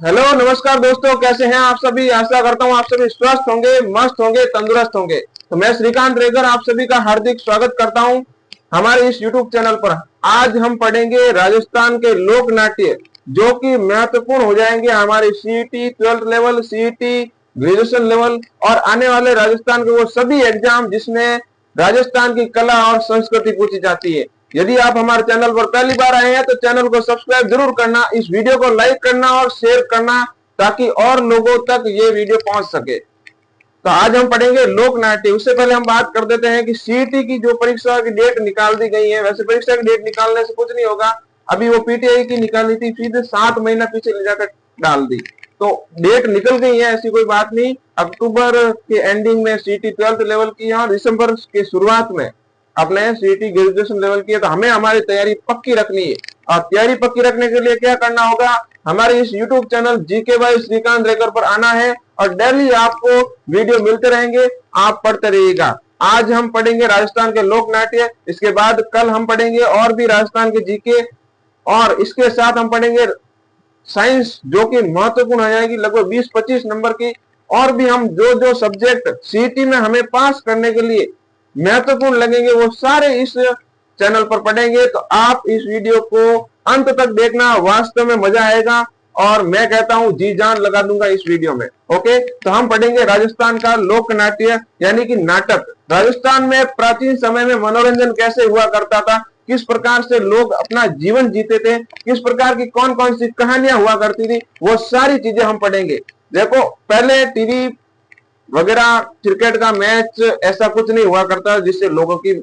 Hello नमस्कार दोस्तों, कैसे हैं आप सभी। आशा करता हूं आप सभी स्वस्थ होंगे, मस्त होंगे, तंदुरुस्त होंगे। तो मैं श्रीकांत रेगर आप सभी का हार्दिक स्वागत करता हूं हमारे इस यूट्यूब चैनल पर। आज हम पढ़ेंगे राजस्थान के लोक नाट्य, जो कि महत्वपूर्ण हो जाएंगे हमारे CET 12th level, CET graduation level और आने वाले राजस्थान के वो सभी एग्जाम जिसमें राजस्थान की कला और संस्कृति पूछी जाती है। यदि आप हमारे चैनल पर पहली बार आए हैं तो चैनल को सब्सक्राइब जरूर करना, इस वीडियो को लाइक करना और शेयर करना, ताकि और लोगों तक ये वीडियो पहुंच सके। तो आज हम पढ़ेंगे लोक नाट्य। उससे पहले हम बात कर देते हैं कि सीईटी की जो परीक्षा की डेट निकाल दी गई है, वैसे परीक्षा की डेट निकालने से कुछ नहीं होगा। अभी वो पीटीआई की निकालनी थी, सीधे 7 महीना पीछे ले जाकर डाल दी, तो डेट निकल गई है, ऐसी कोई बात नहीं। अक्टूबर के एंडिंग में सीईटी 12th लेवल की है और दिसंबर के शुरुआत में अपने सीईटी ग्रेजुएशन लेवल की है। तो हमें हमारी तैयारी पक्की रखनी है, और तैयारी पक्की रखने के लिए क्या करना होगा, हमारे इस YouTube channel GK by Shrikant Regar पर आना है और डेली आपको वीडियो मिलते रहेंगे, आप पढ़ते रहिएगा। आज हम पढ़ेंगे राजस्थान के लोक नाट्य, इसके बाद कल हम पढ़ेंगे और भी राजस्थान के जीके, और इसके साथ हम पढ़ेंगे साइंस, जो कि महत्वपूर्ण हो जाएगी, लगभग 20-25 नंबर की। और भी हम जो जो सब्जेक्ट सीईटी में हमें पास करने के लिए महत्वपूर्ण लगेंगे वो सारे इस चैनल पर पढ़ेंगे। तो आप इस वीडियो को अंत तक देखना, वास्तव में मजा आएगा और मैं कहता हूं जी जान लगा दूंगा इस वीडियो में। ओके, तो हम पढ़ेंगे राजस्थान का लोक नाट्य यानी कि नाटक। राजस्थान में प्राचीन समय में मनोरंजन कैसे हुआ करता था, किस प्रकार से लोग अपना जीवन जीते थे, किस प्रकार की कौन कौन सी कहानियां हुआ करती थी, वो सारी चीजें हम पढ़ेंगे। देखो, पहले टीवी वगैरह, क्रिकेट का मैच ऐसा कुछ नहीं हुआ करता जिससे लोगों की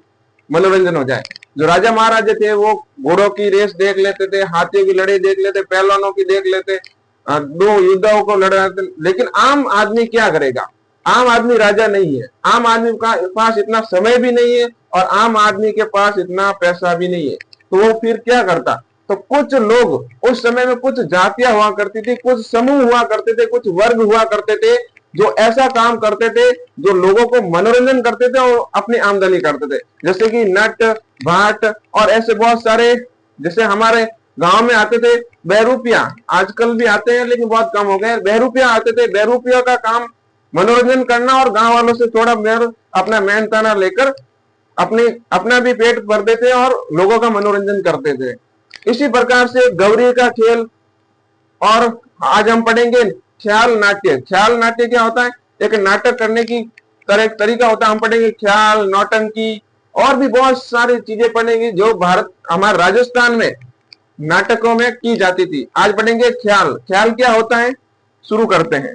मनोरंजन हो जाए। जो राजा महाराजा थे वो घोड़ों की रेस देख लेते थे, हाथियों की लड़ाई देख लेते, पहलवानों की देख लेते, दो युद्धाओं को लड़ रहे थे। लेकिन आम आदमी क्या करेगा, आम आदमी राजा नहीं है, आम आदमी का पास इतना समय भी नहीं है और आम आदमी के पास इतना पैसा भी नहीं है। तो वो फिर क्या करता, तो कुछ लोग उस समय में, कुछ जातियां हुआ करती थी, कुछ समूह हुआ करते थे, कुछ वर्ग हुआ करते थे जो ऐसा काम करते थे, जो लोगों को मनोरंजन करते थे और अपनी आमदनी करते थे। जैसे कि नट भाट और ऐसे बहुत सारे, जैसे हमारे गांव में आते थे बहरूपिया, आजकल भी आते हैं लेकिन बहुत कम हो गए। बहरूपिया आते थे, बहरूपिया का काम मनोरंजन करना और गांव वालों से थोड़ा अपना मेहनताना लेकर अपना भी पेट भरते थे और लोगों का मनोरंजन करते थे। इसी प्रकार से गौरी का खेल। और आज हम पढ़ेंगे ख्याल नाट्य। ख्याल नाट्य क्या होता है, एक नाटक करने की तरीका होता है। हम पढ़ेंगे ख्याल, नौटंकी और भी बहुत सारी चीजें पढ़ेंगे जो भारत, हमारे राजस्थान में नाटकों में की जाती थी। आज पढ़ेंगे ख्याल। ख्याल क्या होता है, शुरू करते हैं।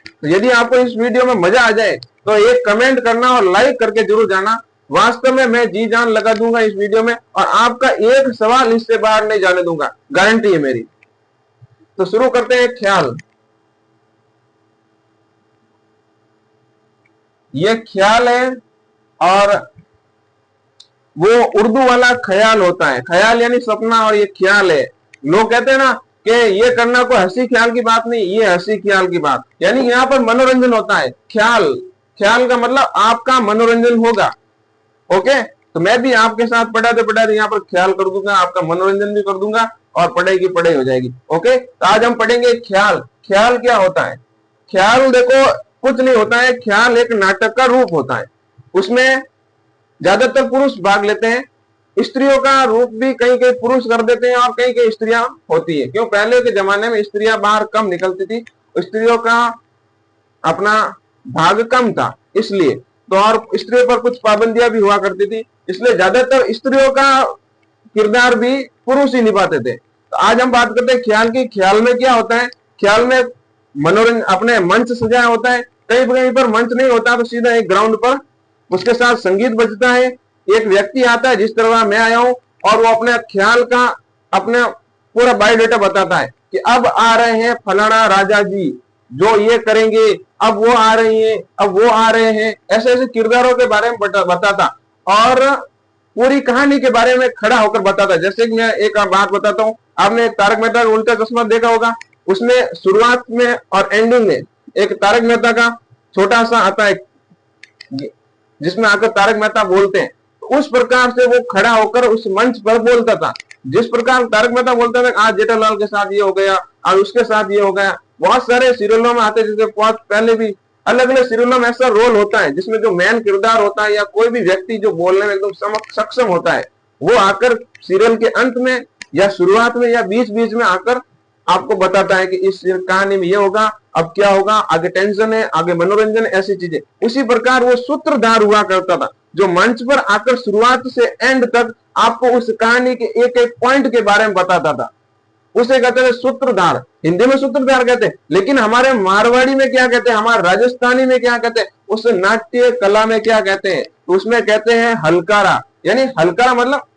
तो यदि आपको इस वीडियो में मजा आ जाए तो एक कमेंट करना और लाइक करके जरूर जाना। वास्तव में मैं जी जान लगा दूंगा इस वीडियो में और आपका एक सवाल इससे बाहर नहीं जाने दूंगा, गारंटी है मेरी। तो शुरू करते हैं ख्याल। ये ख्याल है और वो उर्दू वाला ख्याल होता है। ख्याल यानी सपना और ये ख्याल है। लोग कहते हैं ना कि ये करना कोई हंसी ख्याल की बात नहीं, ये हंसी ख्याल की बात, यानी यहाँ पर मनोरंजन होता है। ख्याल, ख्याल का मतलब आपका मनोरंजन होगा। ओके, तो मैं भी आपके साथ पढ़ाते पढ़ाते यहाँ पर ख्याल कर दूंगा, आपका मनोरंजन भी कर दूंगा और पढ़ाई की पढ़ाई हो जाएगी। ओके, तो आज हम पढ़ेंगे ख्याल। ख्याल क्या होता है, ख्याल देखो कुछ नहीं होता है, ख्याल एक नाटक का रूप होता है। उसमें ज्यादातर पुरुष भाग लेते हैं, स्त्रियों का रूप भी कहीं कहीं पुरुष कर देते हैं और कहीं कहीं स्त्रियां होती है। क्यों, पहले के जमाने में स्त्रियां बाहर कम निकलती थी, स्त्रियों का अपना भाग कम था, इसलिए तो, और स्त्रियों पर कुछ पाबंदियां भी हुआ करती थी, इसलिए ज्यादातर स्त्रियों का किरदार भी पुरुष ही निभाते थे। तो आज हम बात करते हैं ख्याल की। ख्याल में क्या होता है, ख्याल में मनोरंजन, अपने मंच सजाया होता है। कहीं कहीं पर मंच नहीं होता तो सीधा एक ग्राउंड पर उसके साथ संगीत बजता है, एक व्यक्ति आता है जिस तरह मैं आया हूं और वो अपने ख्याल का अपने पूरा बायोडेटा बताता है कि अब आ रहे हैं फलाना राजा जी जो ये करेंगे, अब वो आ रही है, अब वो आ रहे हैं, ऐसे ऐसे किरदारों के बारे में बताता और पूरी कहानी के बारे में खड़ा होकर बताता। जैसे कि मैं एक बात बताता हूँ, आपने तारक मेहता का उल्टा चश्मा देखा होगा, उसमें शुरुआत में और एंडिंग में एक तारक मेहता का छोटा सा आता है जिसमें आकर तारक मेहता बोलते हैं। उस प्रकार से वो खड़ा होकर उस मंच पर बोलता था। जिस प्रकार तारक मेहता बोलता था आज जेठालाल के साथ ये हो गया, आज उसके साथ ये हो गया, बहुत सारे सीरियलों में आते जैसे बहुत पहले भी अलग अलग सीरियलों में ऐसा रोल होता है जिसमें जो मेन किरदार होता है या कोई भी व्यक्ति जो बोलने में एकदम सक्षम होता है, वो आकर सीरियल के अंत में या शुरुआत में या बीच बीच में आकर आपको बताता है कि इस कहानी में ये होगा, अब क्या होगा, आगे टेंशन है, आगे मनोरंजन, ऐसी चीजें। उसी प्रकार वो सूत्रधार हुआ करता था जो मंच पर आकर शुरुआत से एंड तक आपको उस कहानी के एक एक पॉइंट के बारे में बताता था, उसे कहते थे सूत्रधार। हिंदी में सूत्रधार कहते हैं, लेकिन हमारे मारवाड़ी में क्या कहते हैं, हमारे राजस्थानी में क्या कहते हैं, उस नाट्य कला में क्या कहते हैं, उसमें कहते हैं हलकारा। यानी हलकारा मतलब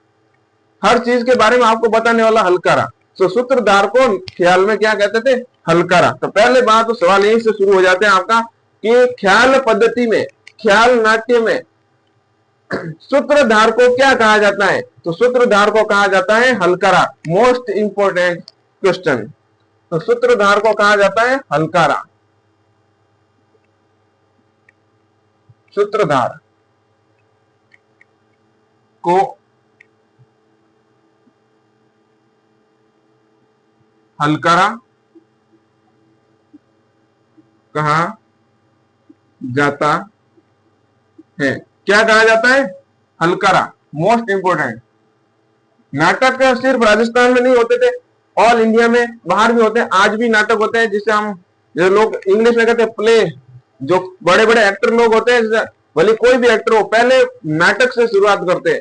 हर चीज के बारे में आपको बताने वाला हलकारा। तो सूत्रधार को ख्याल में क्या कहते थे, हलकारा। तो पहले बात तो सवाल यहीं से शुरू हो जाते हैं आपका कि ख्याल पद्धति में, ख्याल नाट्य में सूत्रधार को क्या कहा जाता है, तो सूत्रधार को कहा जाता है हलकारा। Most important question. तो सूत्रधार को कहा जाता है हलकारा। सूत्रधार को हलकारा कहा जाता है। क्या कहा जाता है, हलकारा। Most important. नाटक सिर्फ राजस्थान में नहीं होते थे, ऑल इंडिया में, बाहर भी होते हैं। आज भी नाटक होते हैं जिसे हम, जो लोग इंग्लिश में कहते हैं प्ले, जो बड़े बड़े एक्टर लोग होते हैं, भले कोई भी एक्टर हो, पहले नाटक से शुरुआत करते हैं।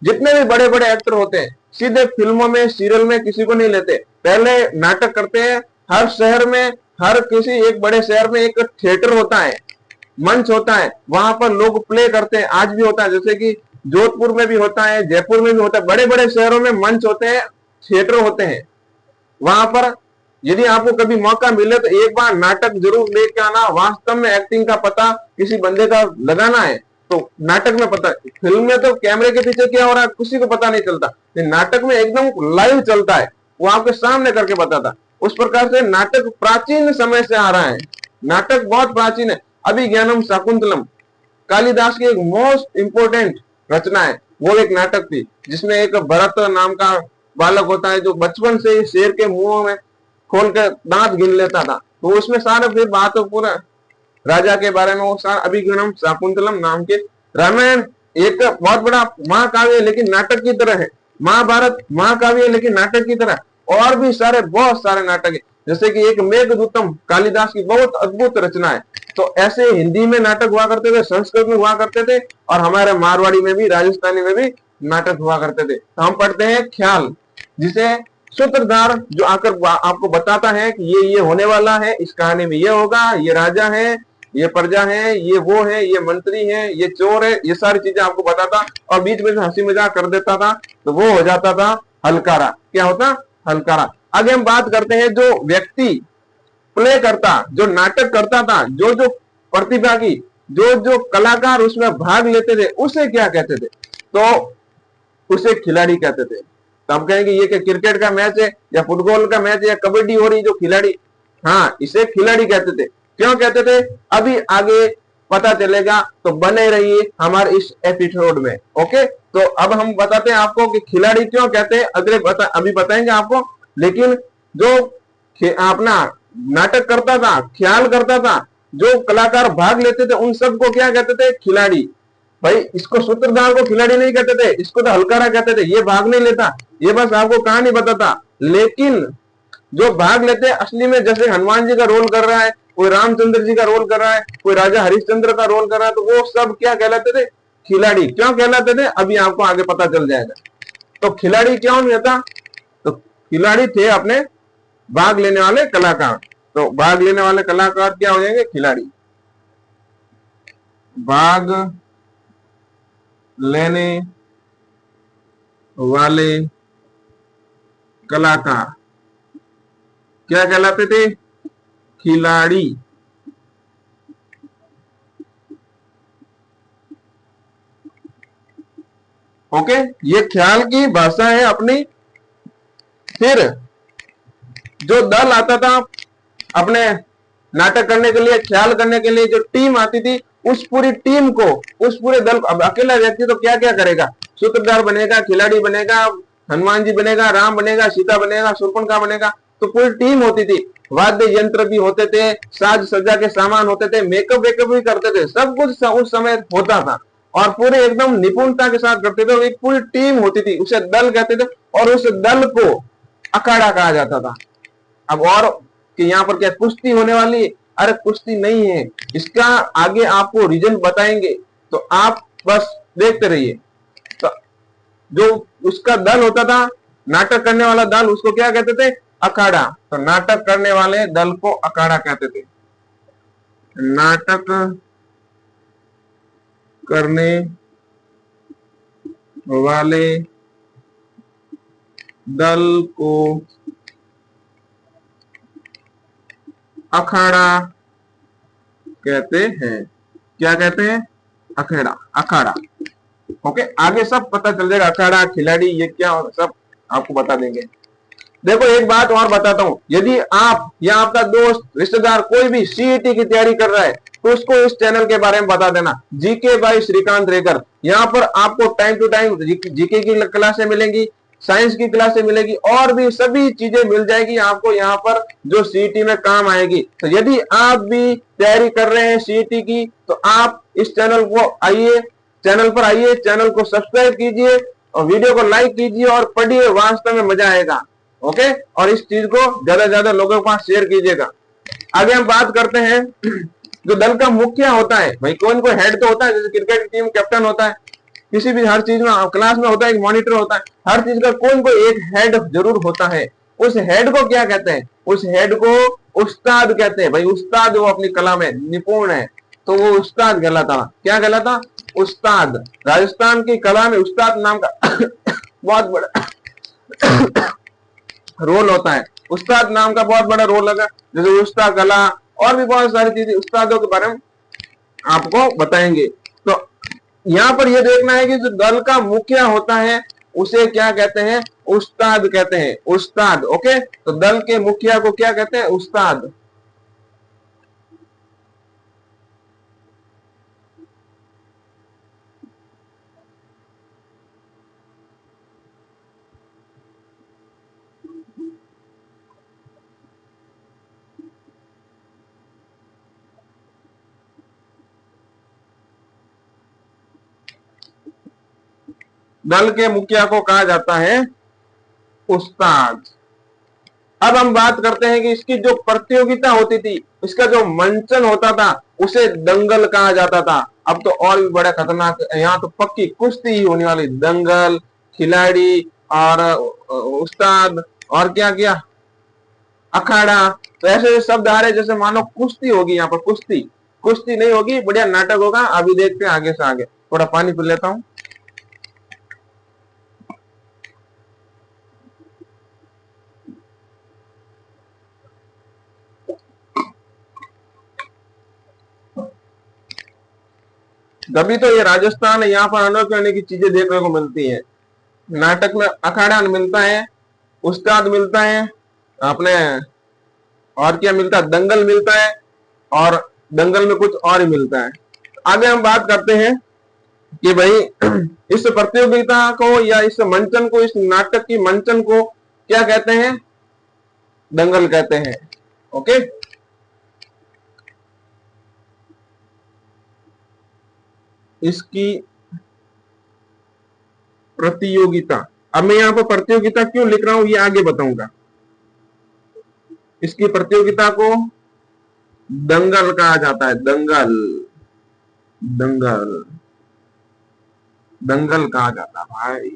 जितने भी बड़े बड़े एक्टर होते हैं सीधे फिल्मों में, सीरियल में किसी को नहीं लेते, पहले नाटक करते हैं। हर शहर में, हर किसी एक बड़े शहर में एक थिएटर होता है, मंच होता है, वहां पर लोग प्ले करते हैं। आज भी होता है, जैसे कि जोधपुर में भी होता है, जयपुर में भी होता है। बड़े बड़े शहरों में मंच होते हैं, थिएटर होते हैं। वहां पर यदि आपको कभी मौका मिले तो एक बार नाटक जरूर लेके आना। वास्तव में एक्टिंग का पता किसी बंदे का लगाना है तो नाटक में पता। फिल्म में तो कैमरे के पीछे क्या हो रहा है किसी को पता नहीं चलता, नाटक में एकदम लाइव चलता है, वो आपके सामने करके बताता। उस प्रकार से नाटक प्राचीन समय से आ रहा है, नाटक बहुत प्राचीन है। अभिज्ञानम शाकुंतलम कालिदास की एक मोस्ट इंपोर्टेंट रचना है। वो एक नाटक थी जिसमें एक भरत नाम का बालक होता है जो बचपन से ही शेर के मुंह में खोल कर दांत गिन लेता था। तो उसमें सारा फिर बात पूरा राजा के बारे में, वो सारा अभिज्ञानम शाकुंतलम नाम के। रामायण एक बहुत बड़ा महाकाव्य लेकिन नाटक की तरह है, महाभारत महाकाव्य लेकिन नाटक की तरह, और भी सारे बहुत सारे नाटक है। जैसे कि एक मेघदूतम कालिदास की बहुत अद्भुत रचना है। तो ऐसे हिंदी में नाटक हुआ करते थे, संस्कृत में हुआ करते थे, और हमारे मारवाड़ी में भी, राजस्थानी में भी नाटक हुआ करते थे। तो हम पढ़ते हैं ख्याल, जिसे सूत्रधार जो आकर आपको बताता है कि ये होने वाला है, इस कहानी में ये होगा, ये राजा है, ये प्रजा है, ये वो है, ये मंत्री है, ये चोर है, ये सारी चीजें आपको बताता और बीच में हंसी मजाक कर देता था। तो वो हो जाता था हलकारा। क्या होता, हलकारा। आगे हम बात करते हैं जो व्यक्ति प्ले करता, जो नाटक करता था, जो जो प्रतिभागी, जो जो कलाकार उसमें भाग लेते थे, उसे क्या कहते थे, तो उसे खिलाड़ी कहते थे। तो हम कहेंगे ये क्या क्रिकेट का मैच है या फुटबॉल का मैच है या कबड्डी हो रही, जो खिलाड़ी, हाँ इसे खिलाड़ी कहते थे। क्यों कहते थे अभी आगे पता चलेगा, तो बने रहिए हमारे इस एपिसोड में। ओके, तो अब हम बताते हैं आपको कि खिलाड़ी क्यों कहते हैं, अभी बताएंगे आपको। लेकिन जो अपना नाटक करता था, ख्याल करता था, जो कलाकार भाग लेते थे, उन सबको क्या कहते थे, खिलाड़ी। भाई इसको सूत्रधार को खिलाड़ी नहीं कहते थे, इसको तो हलकारा कहते थे। ये भाग नहीं लेता, ये बस आपको कहानी बताता। लेकिन जो भाग लेते असली में, जैसे हनुमान जी का रोल कर रहा है, कोई रामचंद्र जी का रोल कर रहा है, कोई राजा हरिश्चंद्र का रोल कर रहा है, तो वो सब क्या कहलाते थे, खिलाड़ी। क्यों कहलाते थे अभी आपको आगे पता चल जाएगा। तो खिलाड़ी क्यों नहीं था, तो खिलाड़ी थे अपने भाग लेने वाले कलाकार। तो भाग लेने वाले कलाकार क्या हो जाएंगे, खिलाड़ी। भाग लेने वाले कलाकार क्या कहलाते थे, खिलाड़ी। ओके, ये ख्याल की भाषा है अपनी। फिर जो दल आता था अपने नाटक करने के लिए, ख्याल करने के लिए, जो टीम आती थी, उस पूरी टीम को, उस पूरे दल को, अब अकेला व्यक्ति तो क्या क्या करेगा, सूत्रधार बनेगा, खिलाड़ी बनेगा, हनुमान जी बनेगा, राम बनेगा, सीता बनेगा, शूर्पणखा बनेगा। तो पूरी टीम होती थी, वाद्य यंत्र भी होते थे, साज सज्जा के सामान होते थे, मेकअप वेकअप भी करते थे, सब कुछ उस समय होता था और पूरे एकदम निपुणता के साथ करते थे। एक पूरी टीम होती थी, उसे दल कहते थे और उस दल को अखाड़ा कहा जाता था। अब और कि यहाँ पर क्या कुश्ती होने वाली है? अरे कुश्ती नहीं है, इसका आगे आपको रीजन बताएंगे, तो आप बस देखते रहिए। तो जो उसका दल होता था, नाटक करने वाला दल, उसको क्या कहते थे? अखाड़ा। तो नाटक करने वाले दल को अखाड़ा कहते थे। नाटक करने वाले दल को अखाड़ा कहते हैं। क्या कहते हैं? अखाड़ा, अखाड़ा। ओके, आगे सब पता चल जाएगा, अखाड़ा, खिलाड़ी, ये क्या सब आपको बता देंगे। देखो एक बात और बताता हूं, यदि आप या आपका दोस्त, रिश्तेदार कोई भी सीईटी की तैयारी कर रहा है तो उसको इस चैनल के बारे में बता देना, जीके बाय श्रीकांत रेगर। यहाँ पर आपको टाइम टू टाइम जीके की क्लासें मिलेंगी, साइंस की क्लासें मिलेगी और भी सभी चीजें मिल जाएगी आपको यहाँ पर, जो सीईटी में काम आएगी। तो यदि आप भी तैयारी कर रहे हैं सीईटी की, तो आप इस चैनल को आइए, चैनल पर आइए, चैनल को सब्सक्राइब कीजिए और वीडियो को लाइक कीजिए और पढ़िए, वास्तव में मजा आएगा। ओके, और इस चीज को ज्यादा से ज्यादा लोगों के पास शेयर कीजिएगा। आगे हम बात करते हैं, जो दल का मुखिया होता है, भाई कोई हेड तो होता है, जैसे क्रिकेट टीम कैप्टन होता है, किसी भी हर चीज में क्लास में होता है, एक मॉनिटर होता है, हर चीज का कोई एक हेड जरूर होता है। उस हेड को क्या कहते हैं? उस हेड को उस्ताद कहते हैं। भाई उस्ताद वो अपनी कला में निपुण है, तो वो उस्ताद कहलाता। क्या कहलाता? उस्ताद। राजस्थान की कला में उस्ताद नाम का बहुत बड़ा रोल होता है। उस्ताद नाम का बहुत बड़ा रोल लगा, जैसे उस्ताद कला और भी बहुत सारी चीजें उस्तादों के बारे में आपको बताएंगे। तो यहाँ पर यह देखना है कि जो दल का मुखिया होता है उसे क्या कहते हैं? उस्ताद कहते हैं। उस्ताद। ओके, तो दल के मुखिया को क्या कहते हैं? उस्ताद। दल के मुखिया को कहा जाता है उस्ताद। अब हम बात करते हैं कि इसकी जो प्रतियोगिता होती थी, इसका जो मंचन होता था, उसे दंगल कहा जाता था। अब तो और भी बड़ा खतरनाक, यहाँ तो पक्की कुश्ती ही होने वाली। दंगल, खिलाड़ी और उस्ताद और क्या किया? अखाड़ा। तो ऐसे शब्द आ रहे जैसे मानो कुश्ती होगी। यहाँ पर कुश्ती, कुश्ती नहीं होगी, बढ़िया नाटक होगा। अभी देखते हैं आगे से आगे। थोड़ा पानी पी लेता हूं। तभी तो ये राजस्थान है, यहाँ पर अनोखे अनोखी चीजें देखने को मिलती है। नाटक में अखाड़ा मिलता है, उस्ताद मिलता है अपने, और क्या मिलता है? दंगल मिलता है, और दंगल में कुछ और ही मिलता है। आगे हम बात करते हैं कि भाई इस प्रतियोगिता को या इस मंचन को, इस नाटक की मंचन को क्या कहते हैं? दंगल कहते हैं। ओके, इसकी प्रतियोगिता, अब मैं यहाँ पर प्रतियोगिता क्यों लिख रहा हूं ये आगे बताऊंगा। इसकी प्रतियोगिता को दंगल कहा जाता है। दंगल, दंगल, दंगल कहा जाता है भाई।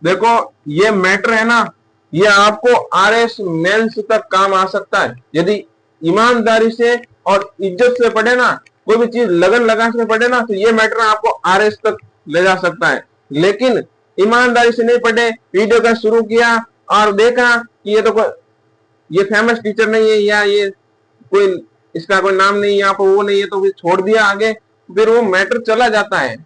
देखो ये मैटर है ना, ये आपको आरएस मेंस तक काम आ सकता है। यदि ईमानदारी से और इज्जत से पढ़े ना, कोई भी चीज लगन लगा के पढ़े ना, तो ये मैटर आपको आरएस तक ले जा सकता है। लेकिन ईमानदारी से नहीं पढ़े, वीडियो का शुरू किया और देखा कि ये तो कोई, ये फेमस टीचर नहीं है, या ये कोई, इसका कोई नाम नहीं, यहाँ पर वो नहीं है, तो फिर छोड़ दिया आगे, फिर वो मैटर चला जाता है।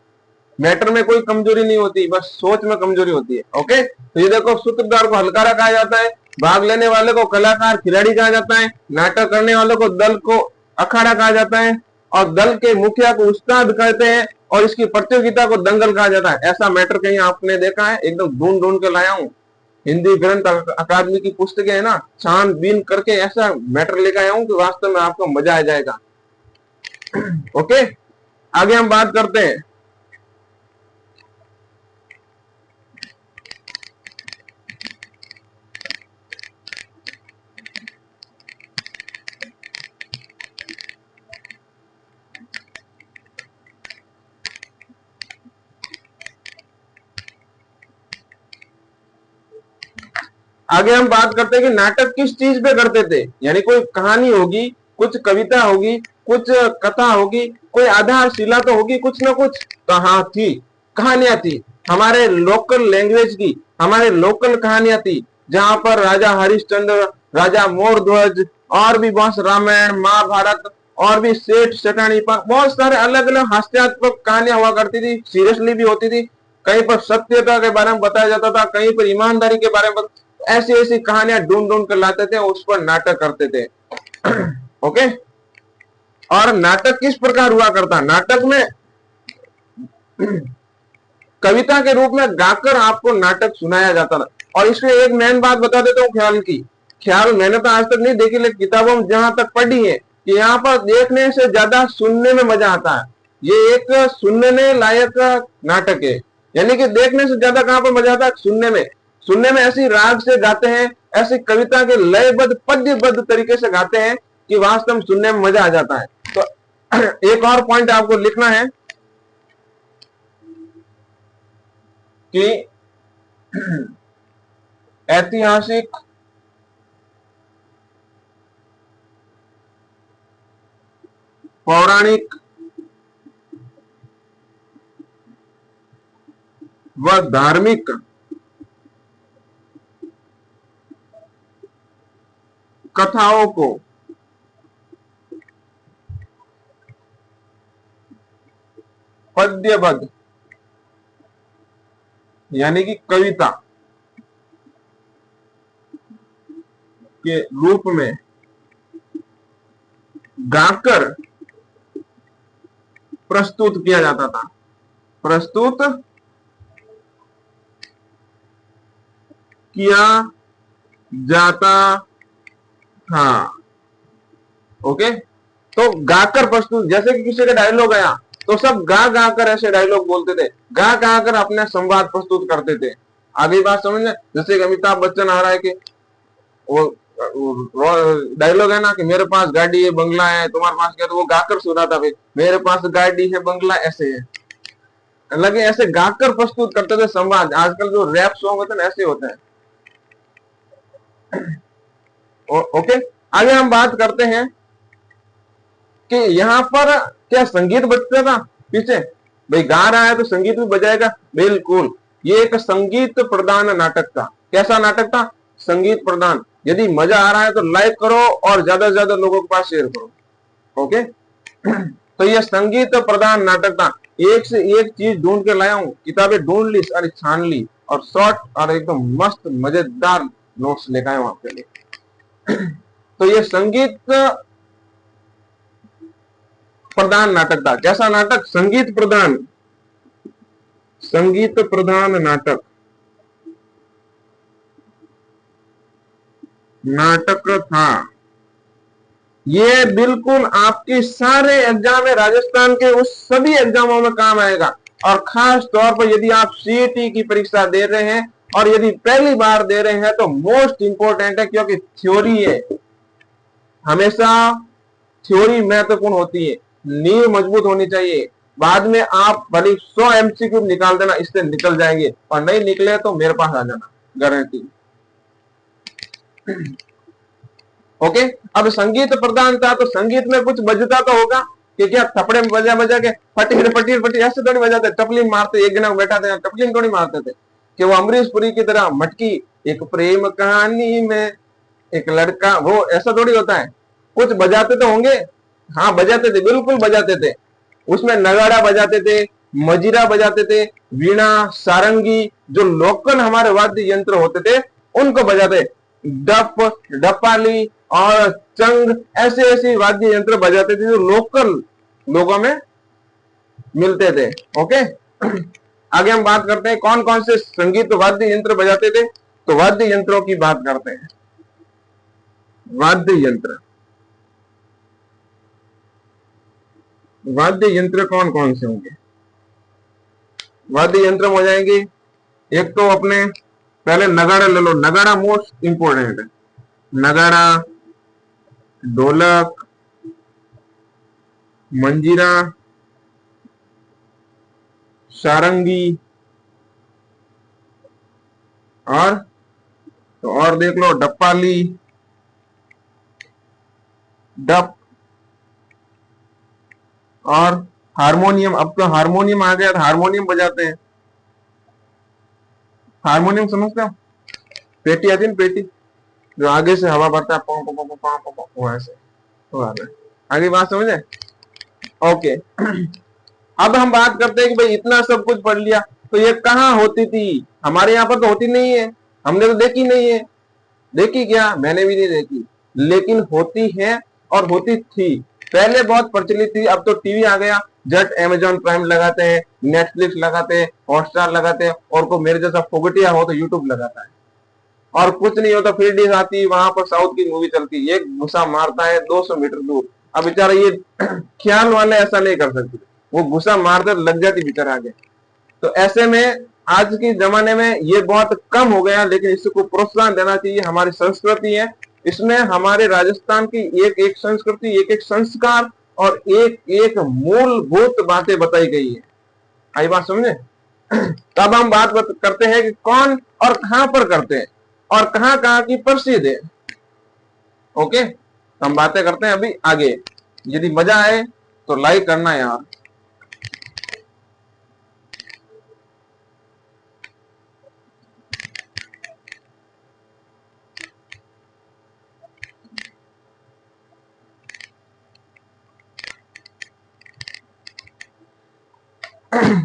मैटर में कोई कमजोरी नहीं होती, बस सोच में कमजोरी होती है। ओके, तो ये देखो, सूत्रधार को हलकारा कहा जाता है, भाग लेने वाले को कलाकार, खिलाड़ी कहा जाता है, नाटक करने वालों को दल को अखाड़ा कहा जाता है, और दल के मुखिया को उस्ताद कहते हैं, और इसकी प्रतियोगिता को दंगल कहा जाता है। ऐसा मैटर कहीं आपने देखा है? एकदम ढूंढ ढूंढ के लाया हूं, हिंदी ग्रंथ अकादमी की पुस्तकें है ना, छानबीन करके ऐसा मैटर लेकर आया हूं कि वास्तव में आपको मजा आ जाएगा। ओके, आगे हम बात करते हैं। आगे हम बात करते हैं कि नाटक किस चीज पे करते थे। यानी कोई कहानी होगी, कुछ कविता होगी, कुछ कथा होगी, कोई आधारशिला तो होगी कुछ ना कुछ। तो हाँ थी, कहानियां थी, हमारे लोकल लैंग्वेज की, हमारे लोकल कहानियां थी, जहां पर राजा हरिश्चंद्र, राजा मोरध्वज और भी बहुत रामायण महाभारत और भी सेठ सेठानी पर बहुत सारे अलग अलग हास्यात्मक कहानियां हुआ करती थी। सीरियसली भी होती थी, कहीं पर सत्यता के बारे में बताया जाता था, कहीं पर ईमानदारी के बारे में, ऐसी ऐसी कहानियां ढूंढ ढूंढ कर लाते थे, उस पर नाटक करते थे। ओके, और नाटक किस प्रकार हुआ करता? नाटक में कविता के रूप में गाकर आपको नाटक सुनाया जाता था। और इसमें एक मेन बात बता देता हूँ ख्याल की। ख्याल मैंने तो आज तक नहीं देखी, लेकिन किताबों में जहां तक पढ़ी है कि यहाँ पर देखने से ज्यादा सुनने में मजा आता है। ये एक सुनने लायक नाटक है, यानी कि देखने से ज्यादा कहां पर मजा आता है? सुनने में। सुनने में ऐसी राग से गाते हैं, ऐसी कविता के लयबद्ध पद्यबद्ध तरीके से गाते हैं कि वास्तव में सुनने में मजा आ जाता है। तो एक और पॉइंट आपको लिखना है कि ऐतिहासिक पौराणिक व धार्मिक कथाओं को पद्यबद्ध यानी कि कविता के रूप में गाकर प्रस्तुत किया जाता था। प्रस्तुत किया जाता था। ओके, तो गाकर प्रस्तुत, जैसे कि किसी का डायलॉग आया तो सब गा गा कर ऐसे डायलॉग बोलते थे, गा गा कर अपना संवाद प्रस्तुत करते थे। आगे बात समझ में? जैसे कि अमिताभ बच्चन आ रहा है कि वो डायलॉग है ना कि मेरे पास गाड़ी है बंगला है, तुम्हारे पास क्या? तो वो गाकर सुना था, भाई मेरे पास गाड़ी है बंगला, ऐसे है, लगे ऐसे गाकर प्रस्तुत करते थे संवाद। आजकल जो रैप सॉन्ग होते हैं ऐसे होते हैं। ओके, आगे हम बात करते हैं कि यहाँ पर क्या संगीत बजता था पीछे? भाई गा रहा है तो संगीत भी बजाएगा, बिल्कुल। ये एक संगीत प्रधान नाटक था। कैसा नाटक था? संगीत प्रधान। यदि मजा आ रहा है तो लाइक करो और ज्यादा से ज्यादा लोगों के पास शेयर करो। ओके, तो ये संगीत प्रधान नाटक था। एक से एक चीज ढूंढ के लाया हूं, किताबें ढूंढ ली, सारी छान ली और शॉर्ट और एकदम मस्त मजेदार नोट्स लेकर आए हूं आपके लिए। तो ये संगीत प्रधान नाटक था। कैसा नाटक? संगीत प्रधान, संगीत प्रधान नाटक नाटक था। ये बिल्कुल आपके सारे एग्जाम में, राजस्थान के उस सभी एग्जामों में काम आएगा। और खास तौर पर यदि आप सीईटी की परीक्षा दे रहे हैं और यदि पहली बार दे रहे हैं तो मोस्ट इंपोर्टेंट है, क्योंकि थ्योरी है। हमेशा थ्योरी महत्वपूर्ण होती है, नींव मजबूत होनी चाहिए। बाद में आप भले 100 एमसीक्यू निकाल देना, इससे निकल जाएंगे, और नहीं निकले तो मेरे पास आ जाना, गारंटी। ओके, अब संगीत प्रधान था तो संगीत में कुछ बजता तो होगा कि क्या थपड़े में बजा बजा के फटी फटी फटी ऐसे थोड़ी बजाते, टपली मारते, एक जना बैठा था टपली थोड़ी मारते थे कि वो अमरीश पुरी की तरह मटकी एक प्रेम कहानी में एक लड़का, वो ऐसा थोड़ी होता है। कुछ बजाते तो होंगे, हाँ बजाते थे, बिल्कुल बजाते थे। उसमें नगाड़ा बजाते थे, मजीरा बजाते थे, वीणा, सारंगी, जो लोकल हमारे वाद्य यंत्र होते थे उनको बजाते, डप, डपाली और चंग, ऐसे ऐसे वाद्य यंत्र बजाते थे जो लोकल लोगों में मिलते थे। ओके, आगे हम बात करते हैं कौन कौन से संगीत वाद्य यंत्र बजाते थे। तो वाद्य यंत्रों की बात करते हैं। वाद्य यंत्र, वाद्य यंत्र कौन कौन से होंगे? वाद्य यंत्र हो जाएंगे, एक तो अपने पहले नगाड़ा ले लो, नगाड़ा मोस्ट इंपोर्टेंट है। नगाड़ा, ढोलक, मंजीरा, सारंगी, और तो और देख लो डप्पाली, डप, और हारमोनियम। अब तो हारमोनियम आ गया, हारमोनियम बजाते हैं। हारमोनियम समझते हो? पेटी आती है, पेटी जो आगे से हवा भरता है, पौ, पौ, पौ, पौ, पौ, पौ, पौ, वो ऐसे, वो आ रहा है। आगे बात समझे? ओके, अब हम बात करते हैं कि भाई इतना सब कुछ पढ़ लिया, तो ये कहाँ होती थी? हमारे यहाँ पर तो होती नहीं है, हमने तो देखी नहीं है। देखी क्या? मैंने भी नहीं देखी, लेकिन होती है और होती थी। पहले बहुत प्रचलित थी, अब तो टीवी आ गया, जट अमेजॉन प्राइम लगाते हैं, नेटफ्लिक्स लगाते हैं, हॉटस्टार लगाते हैं, और को मेरे जैसा फोगटिया हो तो यूट्यूब लगाता है। और कुछ नहीं होता, फिर डिश आती, वहां पर साउथ की मूवी चलती, एक घुसा मारता है 200 मीटर दूर। अब बेचारा ये ख्याल वाले ऐसा नहीं कर सकते, वो घुसा मारते लग जाती बेचारा आगे। तो ऐसे में आज के जमाने में ये बहुत कम हो गया, लेकिन इसको प्रोत्साहन देना चाहिए। हमारी संस्कृति है, इसमें हमारे राजस्थान की एक एक संस्कृति, एक एक संस्कार और एक एक मूलभूत बातें बताई गई है। आई बात समझे? तब हम बात करते हैं कि कौन और कहां पर करते हैं और कहां कहां की प्रसिद्ध है। ओके, तो हम बातें करते हैं अभी आगे। यदि मजा आए तो लाइक करना यार।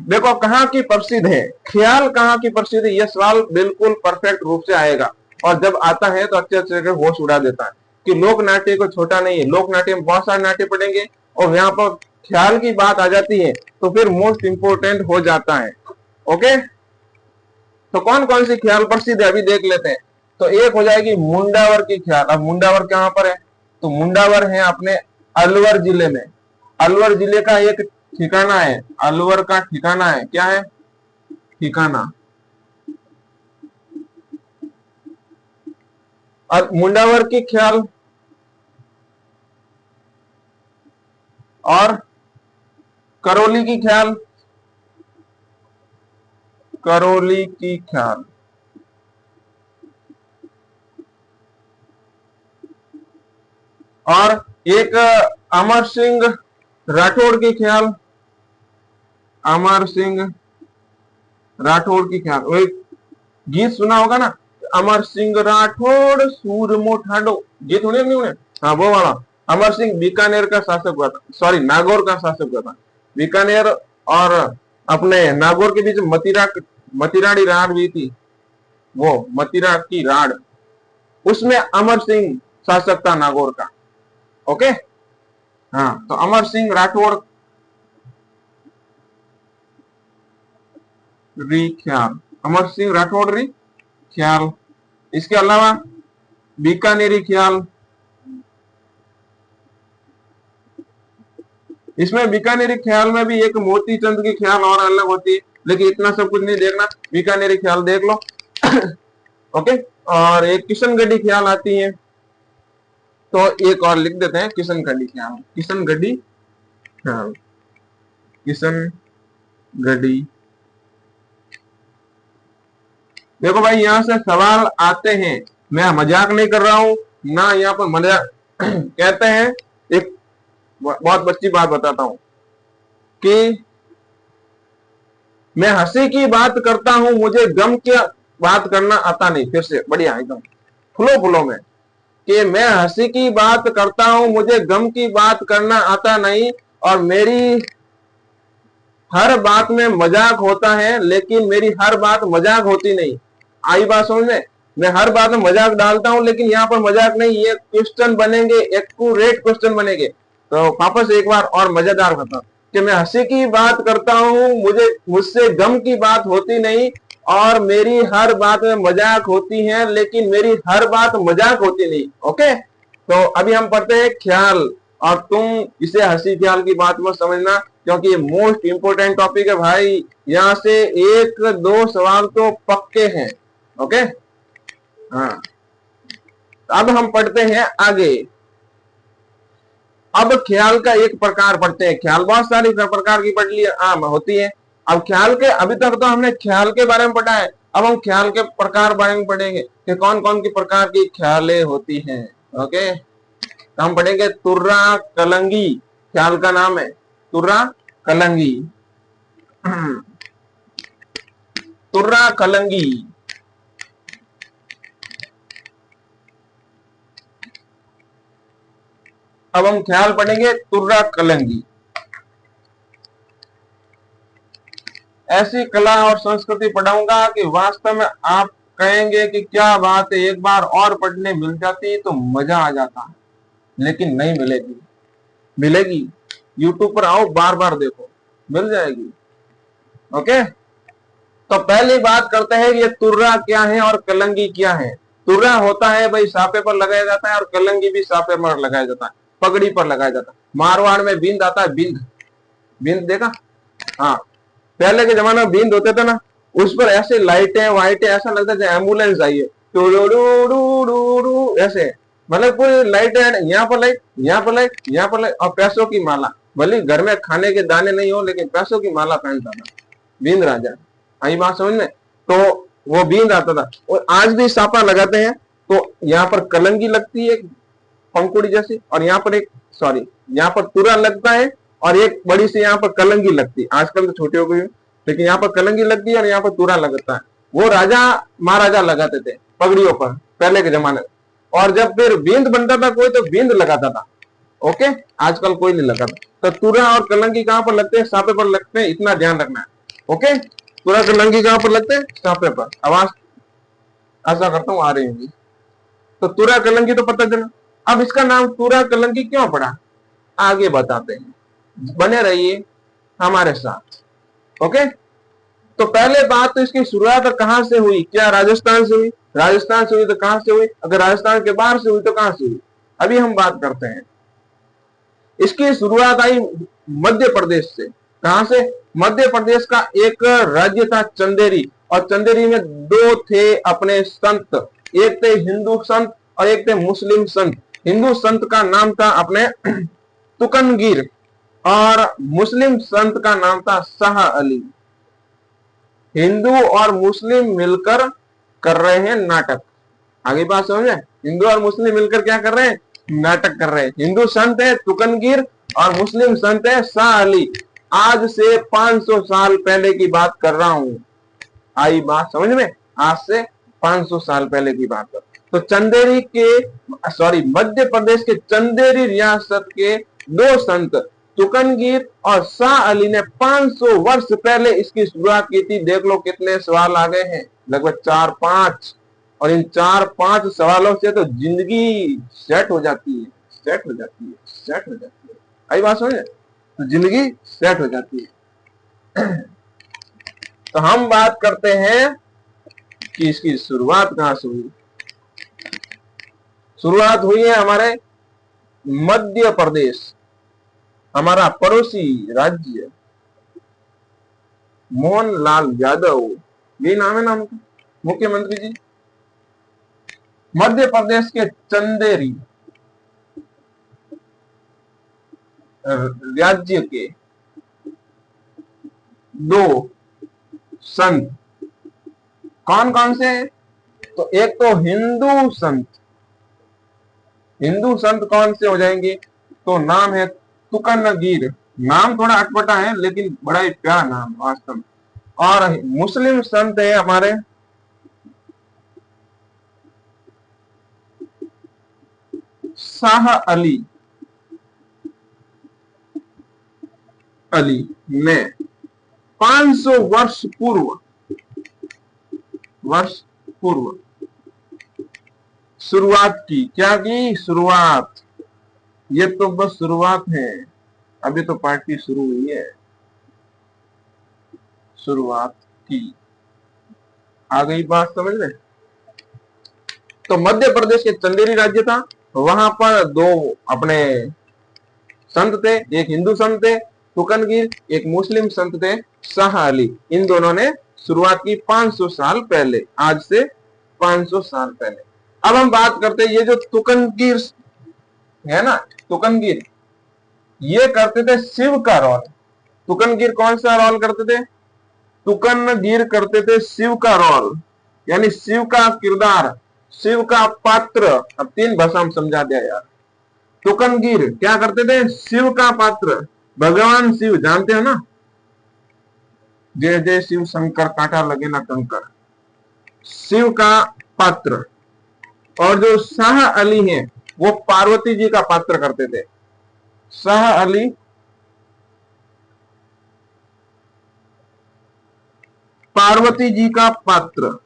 देखो कहां की प्रसिद्ध है, ख्याल कहां की प्रसिद्ध है, यह सवाल बिल्कुल परफेक्ट रूप से आएगा, और जब आता है तो अच्छे अच्छे होश उड़ा देता है कि लोक नाट्य को छोटा नहीं है। लोक नाट्य में बहुत सारे नाट्य पढ़ेंगे, और यहाँ पर ख्याल की बात आ जाती है तो फिर मोस्ट इंपोर्टेंट हो जाता है। ओके, तो कौन कौन सी ख्याल प्रसिद्ध है अभी देख लेते हैं। तो एक हो जाएगी मुंडावर की ख्याल। अब मुंडावर कहां पर है? तो मुंडावर है अपने अलवर जिले में। अलवर जिले का एक ठिकाना है, अलवर का ठिकाना है, क्या है? ठिकाना। और मुंडावर की ख्याल और करौली की ख्याल, करौली की ख्याल, और एक अमर सिंह राठौड़ की ख्याल, अमर सिंह राठौड़ की ख्याल। वो एक गीत सुना होगा ना, अमर सिंह राठौड़ सूरमो ठाडो, गीत सुने नहीं उन्हें? हाँ, वो वाला। अमर सिंह बीकानेर का शासक हुआ था, सॉरी नागौर का शासक हुआ था। बीकानेर और अपने नागौर के बीच मतिराड़ी राड़ हुई थी, वो मतिरा की राड़, उसमें अमर सिंह शासक था नागौर का। ओके, हाँ, तो अमर सिंह राठौड़ री ख्याल, अमर सिंह राठौड़ री ख्याल। इसके अलावा बीकानेरी ख्याल, इसमें बीकानेरी ख्याल में भी एक मोती चंद की ख्याल और अलग होती है, लेकिन इतना सब कुछ नहीं देखना, बीकानेरी ख्याल देख लो। ओके, और एक किशनगढ़ी ख्याल आती है, तो एक और लिख देते हैं किशनगढ़ी ख्याल, किशनगढ़ी ख्याल, किशनगढ़ी। देखो भाई, यहां से सवाल आते हैं, मैं मजाक नहीं कर रहा हूं ना, यहाँ पर मजाक कहते हैं। एक बहुत अच्छी बात बताता हूं कि मैं हंसी की बात करता हूं, मुझे गम की बात करना आता नहीं। फिर से बढ़िया एकदम फुलो फुलो में, कि मैं हंसी की बात करता हूं, मुझे गम की बात करना आता नहीं, और मेरी हर बात में मजाक होता है, लेकिन मेरी हर बात मजाक होती नहीं। आई बात समझ में? मैं हर बात में मजाक डालता हूं, लेकिन यहाँ पर मजाक नहीं, ये क्वेश्चन बनेंगे, एक्यूरेट क्वेश्चन बनेंगे। तो वापस एक बार और मजेदार बताओ, कि मैं हंसी की बात करता हूं, मुझसे गम की बात होती नहीं, और मेरी हर बात में मजाक होती है, लेकिन मेरी हर बात मजाक होती नहीं। ओके, तो अभी हम पढ़ते हैं ख्याल, और तुम इसे हंसी ख्याल की बात मत समझना, क्योंकि ये मोस्ट इंपोर्टेंट टॉपिक है भाई। यहां से 1-2 सवाल तो पक्के हैं। ओके, हाँ, अब हम पढ़ते हैं आगे। अब ख्याल का एक प्रकार पढ़ते हैं। ख्याल बहुत सारी प्रकार की पढ़ ली होती है। अब ख्याल के, अभी तक तो हमने ख्याल के बारे में पढ़ा है, अब हम ख्याल के प्रकार बारे में पढ़ेंगे कि कौन कौन की प्रकार की ख्यालें होती हैं। ओके, तो हम पढ़ेंगे तुर्रा कलंगी, ख्याल का नाम है तुर्रा कलंगी। तुर्रा कलंगी, अब हम ख्याल पढ़ेंगे तुर्रा कलंगी। ऐसी कला और संस्कृति पढ़ाऊंगा कि वास्तव में आप कहेंगे कि क्या बात है, एक बार और पढ़ने मिल जाती तो मजा आ जाता, लेकिन नहीं मिलेगी। मिलेगी, यूट्यूब पर आओ, बार बार देखो, मिल जाएगी। ओके, तो पहली बात करते हैं ये तुर्रा क्या है और कलंगी क्या है। तुर्रा होता है भाई साफे पर लगाया जाता है, और कलंगी भी साफे पर लगाया जाता है, पगड़ी पर लगाया जाता है। मारवाड़ में बिंद आता है, बिंद, बिंद देखा? हाँ, पहले के जमाने में बिंद होते थे ना, उस पर ऐसे लाइटें वाइटें, ऐसा लगता है एम्बुलेंस आई है, ऐसे, मतलब पूरी लाइट है, यहाँ पर लाइट, यहाँ पर लाइट, यहाँ पर लाइट, और पैसों की माला। भले घर में खाने के दाने नहीं हो, लेकिन पैसों की माला पहनता था बिंद राजा। आई बात समझ में? तो वो बिंद आता था। और आज भी सापा लगाते हैं, तो यहाँ पर कलंगी लगती है पंखुड़ी जैसी, और यहाँ पर एक, सॉरी, यहाँ पर तुरा लगता है, और एक बड़ी सी यहाँ पर कलंगी लगती है। आजकल तो छोटी हो गई, लेकिन यहाँ पर कलंगी लगती है और यहाँ पर तुरा लगता है। वो राजा महाराजा लगाते थे पगड़ियों पर पहले के जमाने में। और जब फिर बिंद बनता था कोई, तो बिंद लगाता था। ओके, आजकल कोई नहीं लगाता। तो तुरा और कलंगी कहां पर लगते हैं? सापे पर लगते हैं, इतना ध्यान रखना है। ओके, तुरा कलंगी कहां पर लगते हैं? सापे पर। आवाज ऐसा करता हूं आ रही होगी। तो तुरा कलंगी तो पता चला। अब इसका नाम तुरा कलंगी क्यों पड़ा, आगे बताते हैं, बने रहिए हमारे साथ। ओके, तो पहले बात तो इसकी शुरुआत कहां से हुई? क्या राजस्थान से हुई? राजस्थान से हुई तो कहां से हुई? अगर राजस्थान के बाहर से हुई तो कहां से हुई? अभी हम बात करते हैं। इसकी शुरुआत आई मध्य प्रदेश से। कहां से? मध्य प्रदेश का एक राज्य था चंदेरी, और चंदेरी में 2 थे अपने संत, एक थे हिंदू संत और एक थे मुस्लिम संत। हिंदू संत का नाम था अपने तुकनगीर, और मुस्लिम संत का नाम था शाह अली। हिंदू और मुस्लिम मिलकर कर रहे हैं नाटक। आगे बात समझे? हिंदू और मुस्लिम मिलकर क्या कर रहे हैं? नाटक कर रहे हैं। हिंदू संत है तुकनगीर और मुस्लिम संत है शाह अली। आज से 500 साल पहले की बात कर रहा हूं। आई बात समझ में? आज से 500 साल पहले की बात कर। तो चंदेरी के, सॉरी, मध्य प्रदेश के चंदेरी रियासत के 2 संत तुकनगीर और शाह अली ने 500 वर्ष पहले इसकी शुरुआत की थी। देख लो कितने सवाल आ गए हैं, लगभग 4-5, और इन 4-5 सवालों से तो जिंदगी सेट हो जाती है, सेट हो जाती है, सेट हो जाती है। आई बात समझे? तो जिंदगी सेट हो जाती है। तो हम बात करते हैं कि इसकी शुरुआत कहां से हुई। शुरुआत हुई है हमारे मध्य प्रदेश, हमारा पड़ोसी राज्य। मोहनलाल यादव, ये नाम है ना उनका, मुख्यमंत्री जी। मध्य प्रदेश के चंदेरी राज्य के 2 संत, कौन कौन से? तो एक तो हिंदू संत। हिंदू संत कौन से हो जाएंगे? तो नाम है तुकनगीर। नाम थोड़ा अटपटा है, लेकिन बड़ा ही प्यारा नाम वास्तव में। और मुस्लिम संत है हमारे शाह अली। अली ने 500 वर्ष पूर्व शुरुआत की। क्या की शुरुआत? ये तो बस शुरुआत है, अभी तो पार्टी शुरू हुई है, शुरुआत की। आ गई बात समझ में? तो मध्य प्रदेश के चंदेरी राज्य था, वहां पर दो अपने संत थे, एक हिंदू संत थे तुकनगीर, एक मुस्लिम संत थे शाह अली। इन दोनों ने शुरुआत की 500 साल पहले, आज से 500 साल पहले। अब हम बात करते हैं, ये जो तुकनगीर है ना, तुकनगीर ये करते थे शिव का रोल। तुकनगीर कौन सा रोल करते थे? तुकनगीर करते थे शिव का रोल, यानी शिव का किरदार, शिव का पात्र। अब 3 भाषा में समझा दिया यार। तुकनगीर क्या करते थे? शिव का पात्र। भगवान शिव जानते हो ना, जय जय शिव शंकर कांटा लगे ना कंकर, शिव का पात्र। और जो शाह अली हैं वो पार्वती जी का पात्र करते थे। शाह अली पार्वती जी का पात्र।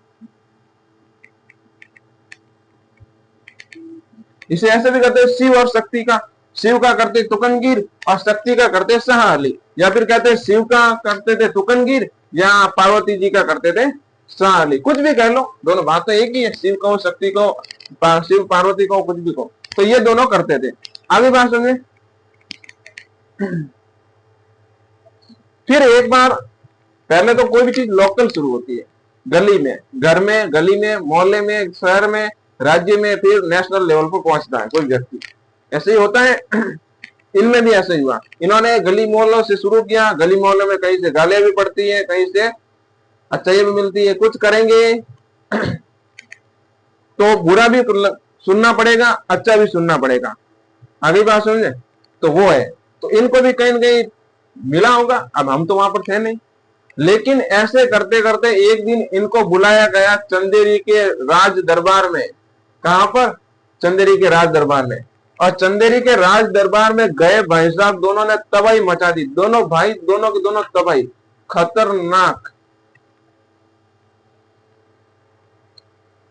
इसे ऐसे भी करते हैं शिव और शक्ति का। शिव का करते तुकनगीर और शक्ति का करते शाह अली, या फिर कहते हैं शिव का करते थे तुकनगीर या पार्वती जी का करते थे शाह अली। कुछ भी कह लो, दोनों बात तो एक ही है, शिव को, शक्ति को, शिव पार्वती को, कुछ भी को, तो ये दोनों करते थे। आगे बात समझे। फिर एक बार, पहले तो कोई भी चीज लोकल शुरू होती है, गली में, घर में, गली में, मोहल्ले में, शहर में, राज्य में, फिर नेशनल लेवल पर पहुंचता है कोई व्यक्ति। ऐसे ही होता है। इनमें भी ऐसा ही हुआ। इन्होंने गली मोहल्लों से शुरू किया। गली मोहल्लों में कहीं से गालियां भी पड़ती है, कहीं से अच्छाई भी मिलती है। कुछ करेंगे तो बुरा भी सुनना पड़ेगा, अच्छा भी सुनना पड़ेगा। आगे बात समझे, तो वो है। तो इनको भी कहीं ना कहीं मिला होगा। अब हम तो वहां पर थे नहीं, लेकिन ऐसे करते करते एक दिन इनको बुलाया गया चंदेरी के राज दरबार में। कहां पर? चंदेरी के राज दरबार में। और चंदेरी के राज दरबार में गए भाई साहब, दोनों ने तबाही मचा दी। दोनों भाई, दोनों की दोनों तबाही, खतरनाक,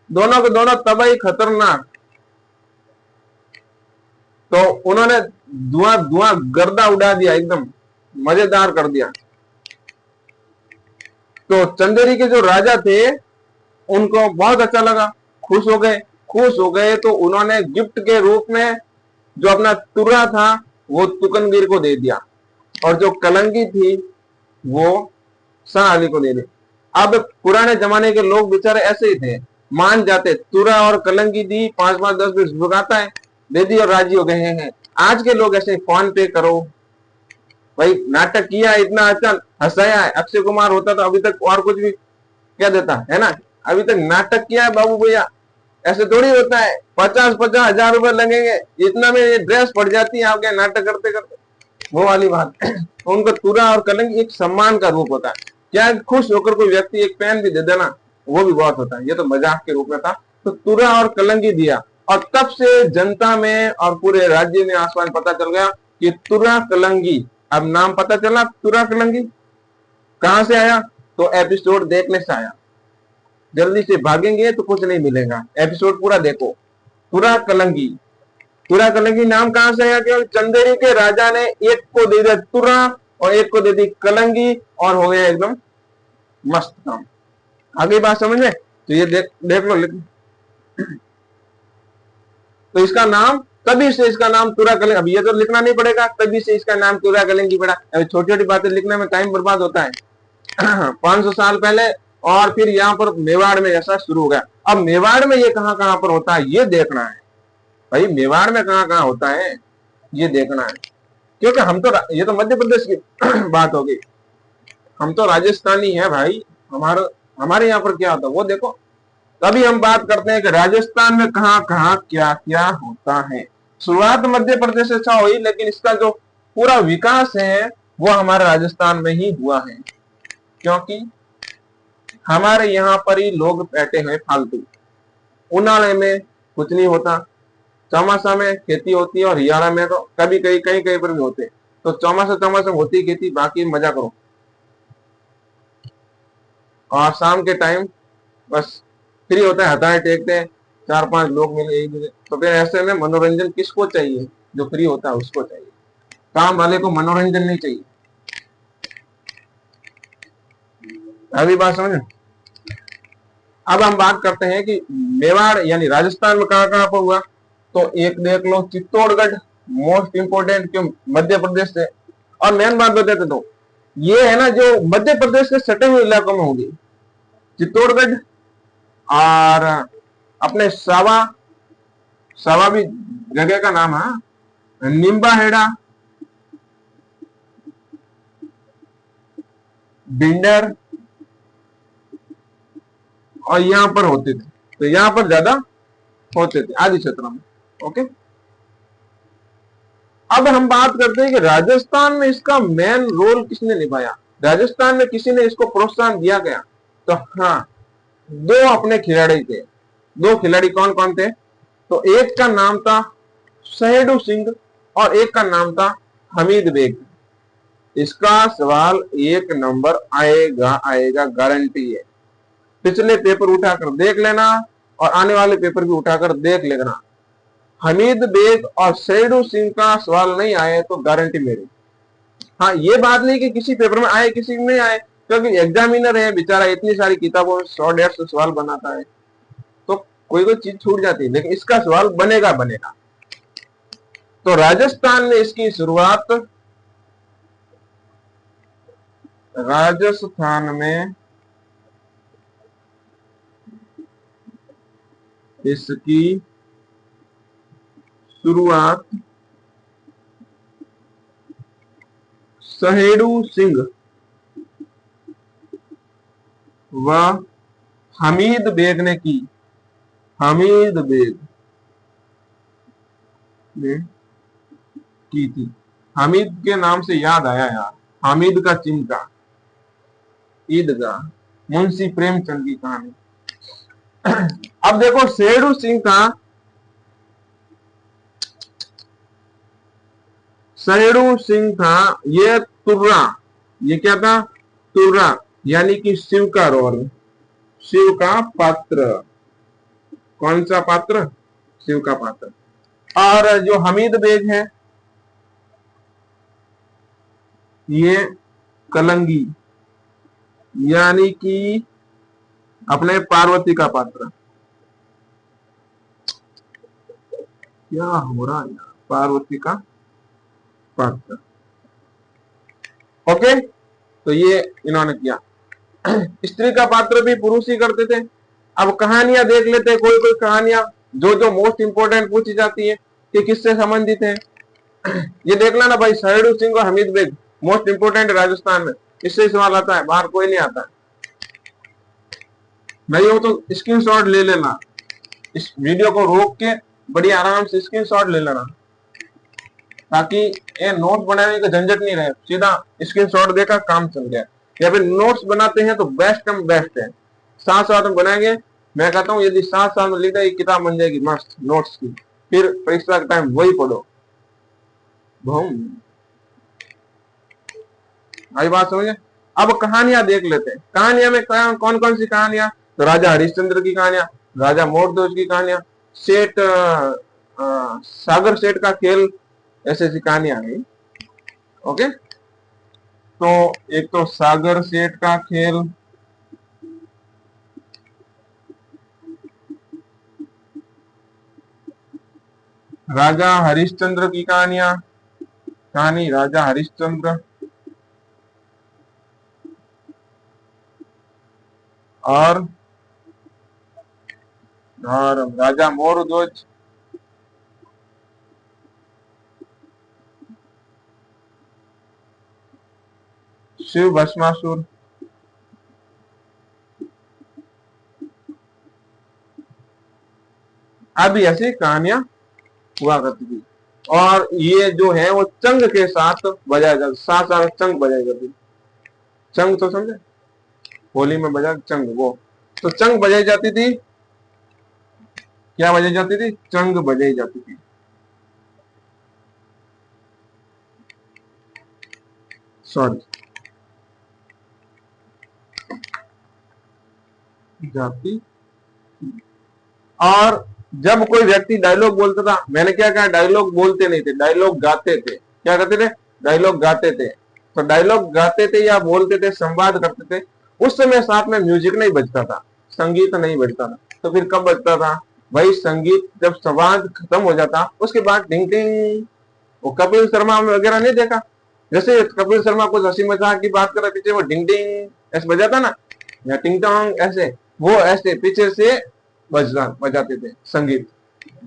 दोनों के दोनों तबाही खतरनाक। तो उन्होंने धुआं धुआं गर्दा उड़ा दिया, एकदम मजेदार कर दिया। तो चंदेरी के जो राजा थे उनको बहुत अच्छा लगा, खुश हो गए। खुश हो गए तो उन्होंने गिफ्ट के रूप में जो अपना तुर्रा था वो तुकनगीर को दे दिया, और जो कलंगी थी वो शाह अली को दे दी। अब पुराने जमाने के लोग बेचारे ऐसे ही थे, मान जाते। तुरा और कलंगी दी, 5-5 10 भुगाता है, दे दी और राजी हो गए हैं। आज के लोग ऐसे, फोन पे करो भाई, नाटक किया, इतना अच्छा हंसाया है। अक्षय कुमार होता तो अभी तक और कुछ भी क्या देता है ना, अभी तक नाटक किया है बाबू भैया। ऐसे थोड़ी होता है 50-50 हजार रुपए लगेंगे, इतना में ये ड्रेस पड़ जाती है आपके नाटक करते करते, वो वाली बात। उनको तुरा और कलंगी एक सम्मान का रूप होता है। क्या खुश होकर कोई व्यक्ति एक पेन भी दे देना, वो भी बहुत होता है। ये तो मजाक के रूप में था, तो तुरा और कलंगी दिया। और तब से जनता में और पूरे राज्य में, आसमान पता चल गया कि तुरा कलंगी। अब नाम पता चला, तुरा कलंगी कहां से आया? तो एपिसोड देखने से आया। जल्दी से भागेंगे तो कुछ नहीं मिलेगा, एपिसोड पूरा देखो। तुरा कलंगी, तुरा कलंगी नाम कहां से आया? केवल चंदेरी के राजा ने एक को दे दिया तुरा और एक को दे दी कलंगी, और हो गया एकदम मस्त काम। आगे बात समझ में? तो ये देख लो। तो इसका नाम, तभी से इसका नाम तुरा कलंगी। अब ये तो लिखना नहीं पड़ेगा, तभी से इसका नाम तुरा कलंगी पड़ा। अभी छोटी छोटी बातें लिखने में टाइम बर्बाद होता है। 500 साल पहले, और फिर यहाँ पर मेवाड़ में ऐसा शुरू हो गया। अब मेवाड़ में ये कहां कहां पर होता है ये देखना है भाई। मेवाड़ में कहां कहां होता है ये देखना है, क्योंकि हम तो, ये तो मध्य प्रदेश की बात होगी, हम तो राजस्थानी है भाई। हमारे यहाँ पर क्या होता है वो देखो। तभी हम बात करते हैं कि राजस्थान में कहां कहां क्या क्या होता है। शुरुआत मध्य प्रदेश से अच्छा हुई, लेकिन इसका जो पूरा विकास है वो हमारे राजस्थान में ही हुआ है, क्योंकि हमारे यहाँ पर ही लोग बैठे हैं फालतू। उनाले में कुछ नहीं होता, चौमासा में खेती होती है, और हियारा में तो कभी कहीं कहीं कहीं पर भी होते। तो चौमासा में होती खेती, बाकी मजा करो। और शाम के टाइम बस फ्री होता है, हथाएं टेकते हैं, 4-5 लोग मिले एक दूसरे। तो फिर ऐसे में मनोरंजन किसको चाहिए? जो फ्री होता है उसको चाहिए। काम वाले को मनोरंजन नहीं चाहिए। अभी बात समझ। अब हम बात करते हैं कि मेवाड़ यानी राजस्थान में कहां कहां पर हुआ। तो एक देख लो चित्तौड़गढ़, मोस्ट इंपोर्टेंट, क्यों मध्य प्रदेश से। और मेन बात बताते तो ये है ना जो मध्य प्रदेश के सटे हुए इलाकों में होगी, चित्तौड़गढ़ और अपने सावा, सावा भी जगह का नाम है, निम्बाहेड़ा, बिंडर, और यहां पर होते थे। तो यहां पर ज्यादा होते थे आदि क्षेत्र में। ओके, अब हम बात करते हैं कि राजस्थान में इसका मेन रोल किसने निभाया, राजस्थान में किसी ने इसको प्रोत्साहन दिया गया। तो हाँ, दो अपने खिलाड़ी थे। दो खिलाड़ी कौन कौन थे? तो एक का नाम था सहेड़ू सिंह और एक का नाम था हमीद बेग। इसका सवाल एक नंबर आएगा, आएगा, गारंटी है। पिछले पेपर उठाकर देख लेना और आने वाले पेपर भी उठाकर देख लेना। हमीद बेग और सैयदू सिंह का सवाल नहीं आए तो गारंटी मेरी। हाँ, ये बात नहीं कि किसी पेपर में आए किसी में नहीं आए, क्योंकि एग्जामिनर है बेचारा, इतनी सारी किताबों 100-150 सवाल बनाता है, तो कोई कोई चीज छूट जाती है, लेकिन इसका सवाल बनेगा बनेगा। तो राजस्थान में इसकी शुरुआत, राजस्थान में इसकी शुरुआत सहेड़ू सिंह व हमीद बेग ने की। हमीद बेग ने की थी। हमीद के नाम से याद आया यार, हामिद का चिमटा, ईदगाह, मुंशी प्रेमचंद की कहानी। अब देखो सहेड़ू सिंह का, सहेड़ू सिंह था ये तुर्रा, ये क्या था? तुर्रा, यानी कि शिव का रोल, शिव का पात्र। कौन सा पात्र? शिव का पात्र। और जो हमीद बेग है ये कलंगी, यानी कि अपने पार्वती का पात्र। क्या हो रहा है? पार्वती का पात्र। ओके, तो ये इन्होंने किया। स्त्री का पात्र भी पुरुष ही करते थे। अब कहानियां देख लेते हैं, कोई कोई कहानियां जो जो मोस्ट इंपोर्टेंट पूछी जाती है कि किससे संबंधित है। ये देख लेना भाई, सहेड़ू सिंह और हमीद बेग मोस्ट इंपोर्टेंट राजस्थान में, इससे सवाल आता है, बाहर कोई नहीं आता। नहीं हो तो स्क्रीनशॉट ले लेना, इस वीडियो को रोक के बड़ी आराम से स्क्रीनशॉट ले लेना, ताकि ये नोट्स बनाने का झंझट नहीं रहे, सीधा स्क्रीनशॉट देकर काम चल गया। या फिर नोट्स बनाते हैं तो बेस्ट कम बेस्ट है, साथ साथ में बनाएंगे। मैं कहता हूँ यदि साथ साथ में लिखा एक किताब बन जाएगी मस्त नोट्स की, फिर परीक्षा के टाइम वही पढ़ो। आई बात समझे। अब कहानियां देख लेते हैं। कहानियां में कौन कौन सी कहानियां? तो राजा हरिश्चंद्र की कहानियां, राजा मोरध्वज की कहानियां, सेठ सागर सेठ का खेल, ऐसी ऐसी कहानियां हैं। ओके, तो एक तो सागर सेठ का खेल, राजा हरिश्चंद्र की कहानियां, कहानी राजा हरिश्चंद्र, और राजा मोरध्वज, शिव भस्मासुर, आदि ऐसी कहानियां हुआ करती थी। और ये जो है वो चंग के साथ बजाया जाता, साथ साथ चंग बजाई जाती। चंग तो समझे, होली में बजा चंग, वो तो चंग बजाई जाती थी। क्या बजाई जाती थी? चंग बजाई जाती थी। सॉरी, जाती। और जब कोई व्यक्ति डायलॉग बोलता था, मैंने क्या कहा, डायलॉग बोलते नहीं थे, डायलॉग गाते थे। क्या करते थे? डायलॉग गाते थे। तो डायलॉग गाते थे या बोलते थे, संवाद करते थे। उस समय साथ में म्यूजिक नहीं बजता था, संगीत नहीं बजता था। तो फिर कब बजता था भाई? संगीत जब संवाद खत्म हो जाता उसके बाद टिंग टिंग। वो कपिल शर्मा वगैरह नहीं देखा? जैसे कपिल शर्मा कुछ हंसी मजाक की बात कर रहे पीछे वो डिंग डिंग ऐसे बजाता ना, या टिंग टोंग ऐसे, वो ऐसे पीछे से बजाते थे संगीत।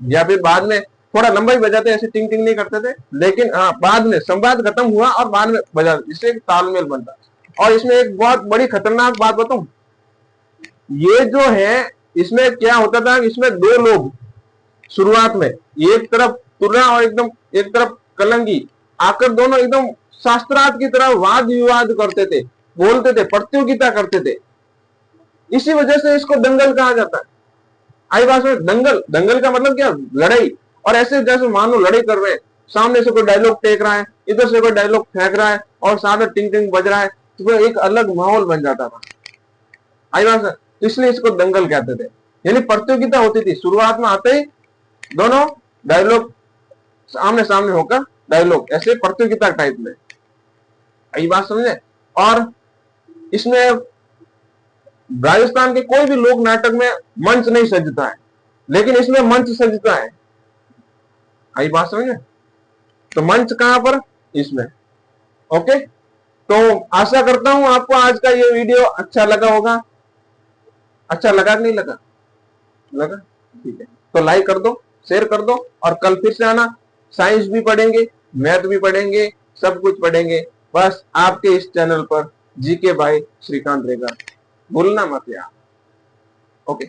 या फिर बाद में थोड़ा लंबा ही बजाते, ऐसे टिंग टिंग नहीं करते थे, लेकिन बाद में संवाद खत्म हुआ और बाद में बजा, इससे एक तालमेल बनता। और इसमें एक बहुत बड़ी खतरनाक बात बताऊं, ये जो है इसमें क्या होता था, इसमें दो लोग शुरुआत में, एक तरफ तुर्रा और एकदम एक तरफ कलंगी, आकर दोनों एकदम शास्त्रार्थ की तरह वाद विवाद करते थे, बोलते थे, प्रतियोगिता करते थे। इसी वजह से इसको दंगल कहा जाता है। आई बात में, दंगल, दंगल का मतलब क्या? लड़ाई। और ऐसे जैसे मान लो लड़ाई कर रहे हैं, सामने से कोई डायलॉग फेंक रहा है, इधर से कोई डायलॉग फेंक रहा है, और सामने टिंग टिंग बज रहा है, तो फिर एक अलग माहौल बन जाता था। आई बात, तो इसलिए इसको दंगल कहते थे। यानी प्रतियोगिता होती थी, शुरुआत में आते ही दोनों डायलॉग आमने सामने होकर डायलॉग, ऐसे प्रतियोगिता टाइप में। आई बात समझे? और इसमें राजस्थान के कोई भी लोक नाटक में मंच नहीं सजता है, लेकिन इसमें मंच सजता है। आई बात समझे? तो मंच कहां पर? इसमें। ओके, तो आशा करता हूं आपको आज का ये वीडियो अच्छा लगा होगा। अच्छा लगा कि नहीं लगा? लगा? ठीक है, तो लाइक कर दो, शेयर कर दो, और कल फिर से आना। साइंस भी पढ़ेंगे, मैथ भी पढ़ेंगे, सब कुछ पढ़ेंगे, बस आपके इस चैनल पर, जीके बाय श्रीकांत रेगर। भूलना मत यार। ओके।